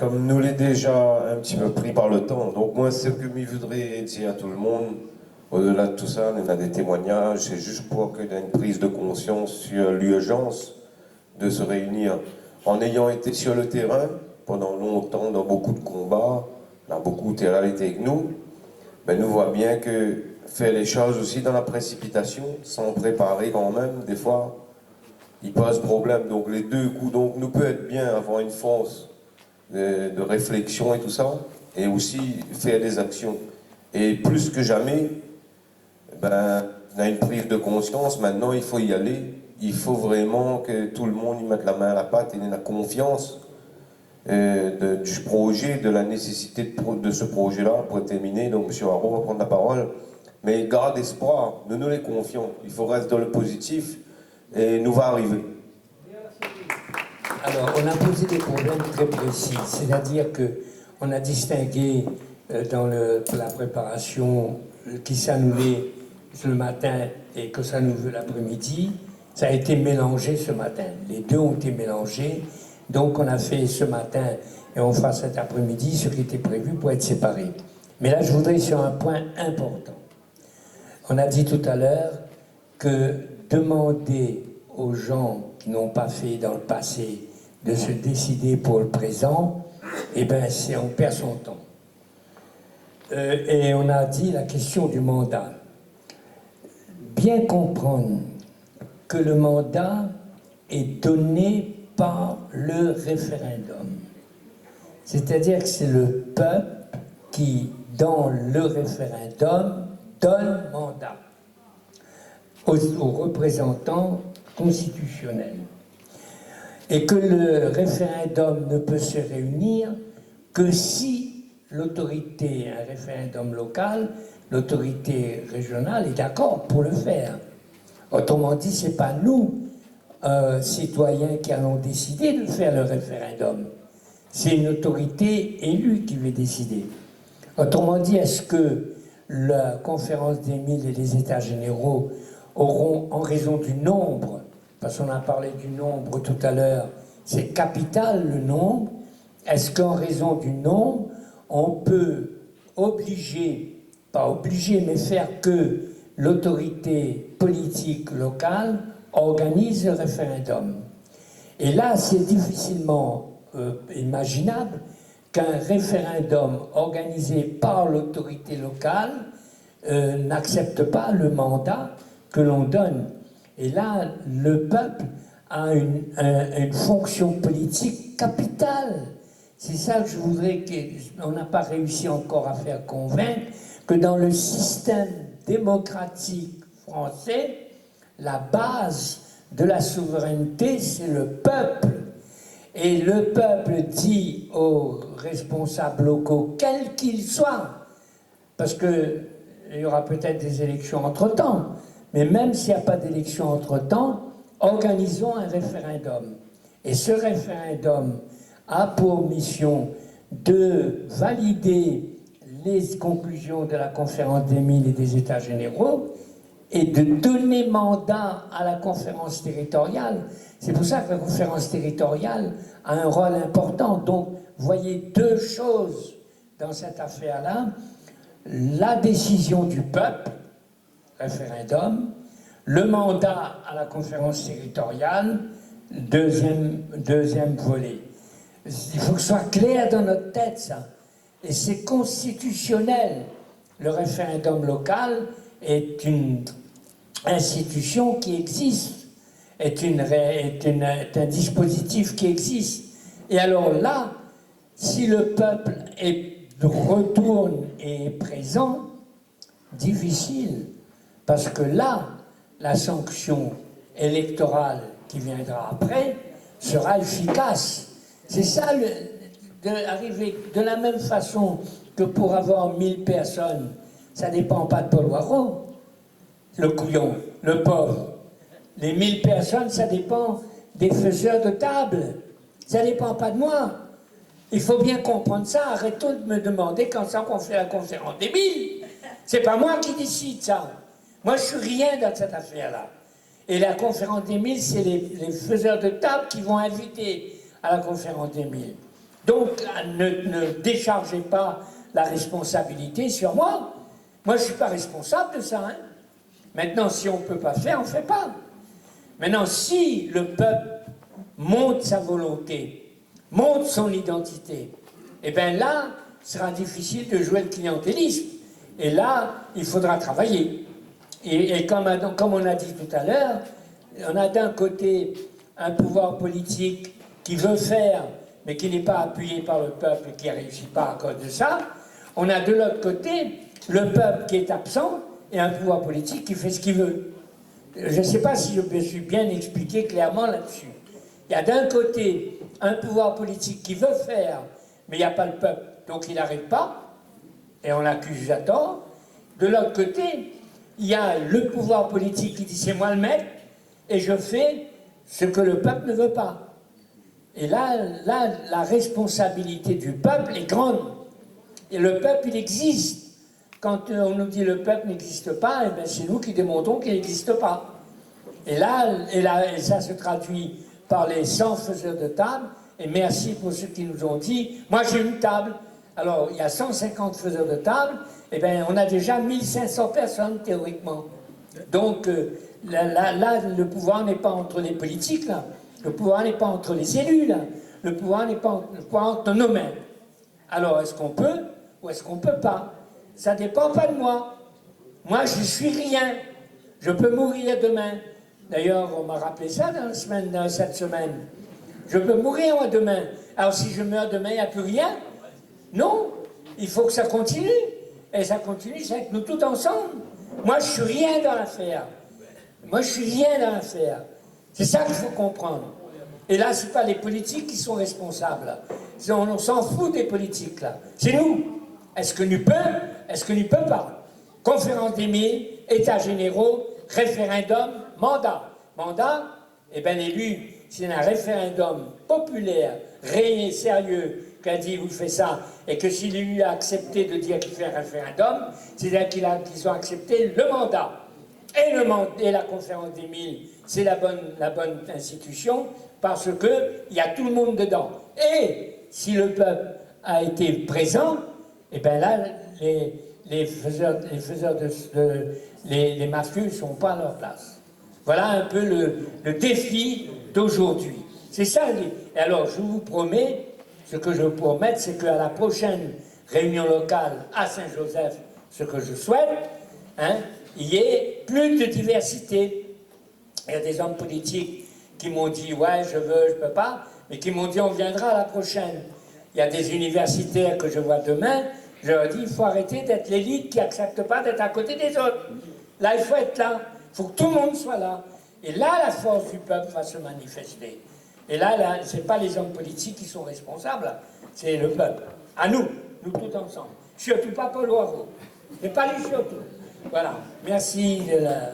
comme nous l'est déjà un petit peu pris par le temps, donc moi, ce que je voudrais dire à tout le monde, au-delà de tout ça, on a des témoignages, c'est juste pour qu'il y ait une prise de conscience sur l'urgence de se réunir. En ayant été sur le terrain pendant longtemps dans beaucoup de combats, là, beaucoup de terrain étaient avec nous, ben, nous voit bien que faire les choses aussi dans la précipitation, sans préparer quand même, des fois, il pose problème. Donc les deux coups, donc nous peut être bien avoir une force de réflexion et tout ça, et aussi faire des actions. Et plus que jamais, ben, on a une prise de conscience, maintenant il faut y aller, il faut vraiment que tout le monde y mette la main à la pâte et ait la confiance du projet, de la nécessité de ce projet-là pour terminer. Donc M. Haro va prendre la parole. Mais garde espoir, nous nous les confions, il faut rester dans le positif et nous va arriver. Alors, on a posé des problèmes très précis, c'est-à-dire qu'on a distingué dans la préparation qui s'annulait le matin et que ça nous veut l'après-midi. Ça a été mélangé ce matin. Les deux ont été mélangés. Donc, on a fait ce matin et on fera cet après-midi ce qui était prévu pour être séparés. Mais là, je voudrais sur un point important. On a dit tout à l'heure que demander aux gens qui n'ont pas fait dans le passé de se décider pour le présent, eh bien, on perd son temps. Et on a dit la question du mandat. Bien comprendre que le mandat est donné par le référendum. C'est-à-dire que c'est le peuple qui, dans le référendum, donne mandat aux représentants constitutionnels. Et que le référendum ne peut se réunir que si l'autorité, un référendum local, l'autorité régionale est d'accord pour le faire. Autrement dit, ce n'est pas nous, citoyens, qui allons décider de faire le référendum. C'est une autorité élue qui va décider. Autrement dit, est-ce que la conférence des 1000 et les États généraux auront, en raison du nombre, parce qu'on a parlé du nombre tout à l'heure, c'est capital le nombre, est-ce qu'en raison du nombre, on peut obliger, pas obliger, mais faire que l'autorité politique locale organise le référendum? Et là, c'est difficilement imaginable qu'un référendum organisé par l'autorité locale n'accepte pas le mandat que l'on donne. Et là, le peuple a une fonction politique capitale. C'est ça que je voudrais qu'on n'a pas réussi encore à faire convaincre, que dans le système démocratique français, la base de la souveraineté, c'est le peuple. Et le peuple dit aux responsables locaux, quels qu'ils soient, parce qu'il y aura peut-être des élections entre-temps, mais même s'il n'y a pas d'élection entre-temps, organisons un référendum. Et ce référendum a pour mission de valider les conclusions de la conférence des 1000 et des États généraux et de donner mandat à la conférence territoriale. C'est pour ça que la conférence territoriale a un rôle important. Donc, voyez deux choses dans cette affaire-là. La décision du peuple, référendum, le mandat à la conférence territoriale, deuxième volet. Il faut que ce soit clair dans notre tête, ça. Et c'est constitutionnel. Le référendum local est une institution qui existe, est un dispositif qui existe. Et alors là, si le peuple retourne et est présent, difficile, parce que là, la sanction électorale qui viendra après sera efficace. C'est ça, arriver de la même façon que pour avoir 1000 personnes, ça ne dépend pas de Paul Warreau, le couillon, le pauvre. Les 1000 personnes, ça dépend des faiseurs de table. Ça ne dépend pas de moi. Il faut bien comprendre ça. Arrêtons de me demander quand ça qu'on fait la conférence des 1000. C'est pas moi qui décide ça. Moi, je suis rien dans cette affaire-là. Et la conférence des 1000, c'est les faiseurs de table qui vont inviter à la conférence des 1000. Donc, ne déchargez pas la responsabilité sur moi. Moi, je ne suis pas responsable de ça. Hein. Maintenant, si on ne peut pas faire, on ne fait pas. Maintenant, si le peuple monte sa volonté, monte son identité, et bien là, ce sera difficile de jouer le clientélisme. Et là, il faudra travailler. Et comme on a dit tout à l'heure, on a d'un côté un pouvoir politique qui veut faire, mais qui n'est pas appuyé par le peuple et qui ne réussit pas à cause de ça. On a de l'autre côté le peuple qui est absent et un pouvoir politique qui fait ce qu'il veut. Je ne sais pas si je me suis bien expliqué clairement là-dessus. Il y a d'un côté un pouvoir politique qui veut faire, mais il n'y a pas le peuple, donc il n'arrive pas, et on l'accuse à tort. De l'autre côté, il y a le pouvoir politique qui dit c'est moi le maître, et je fais ce que le peuple ne veut pas. Et là, la responsabilité du peuple est grande. Et le peuple, il existe. Quand on nous dit le peuple n'existe pas, eh bien c'est nous qui démontrons qu'il n'existe pas. Et ça se traduit par les 100 faiseurs de table. Et merci pour ceux qui nous ont dit, moi j'ai une table. Alors, il y a 150 faiseurs de table, et bien on a déjà 1500 personnes théoriquement. Donc, là, le pouvoir n'est pas entre les politiques, là. Le pouvoir n'est pas entre les élus, là. Le pouvoir n'est pas entre nos mains. Alors, est-ce qu'on peut ou est-ce qu'on ne peut pas? Ça ne dépend pas de moi. Moi, je ne suis rien. Je peux mourir demain. D'ailleurs, on m'a rappelé ça dans cette semaine. Je peux mourir moi demain. Alors, si je meurs demain, il n'y a plus rien? Non. Il faut que ça continue. Et ça continue, c'est avec nous tous ensemble. Moi, je ne suis rien dans l'affaire. Moi, je ne suis rien dans l'affaire. C'est ça qu'il faut comprendre. Et là, ce n'est pas les politiques qui sont responsables. On s'en fout des politiques, là. C'est nous. Est-ce que nous peut? Est-ce que nous peut pas? Conférence des mille, états généraux, référendum, mandat. Mandat, eh bien l'élu, c'est un référendum populaire, réel, sérieux, qui a dit vous faites ça, et que si l'élu a accepté de dire qu'il fait un référendum, c'est-à-dire qu'ils ont accepté le mandat. Et la conférence des mille, c'est la bonne institution, parce qu'il y a tout le monde dedans. Et si le peuple a été présent, et bien là, les mafieux ne sont pas à leur place. Voilà un peu le défi d'aujourd'hui. C'est ça. Et alors, je vous promets, ce que je vous promets, c'est qu'à la prochaine réunion locale à Saint-Joseph, ce que je souhaite, hein, il y ait plus de diversité. Il y a des hommes politiques qui m'ont dit, ouais, je veux, je peux pas, mais qui m'ont dit, on viendra à la prochaine. Il y a des universitaires que je vois demain, je leur dis, il faut arrêter d'être l'élite qui n'accepte pas d'être à côté des autres. Là, il faut être là. Il faut que tout le monde soit là. Et là, la force du peuple va se manifester. Et là ce n'est pas les hommes politiques qui sont responsables, c'est le peuple. À nous tous ensemble. Surtout pas Paul Oireau. Et pas lui surtout. Voilà. Merci de la...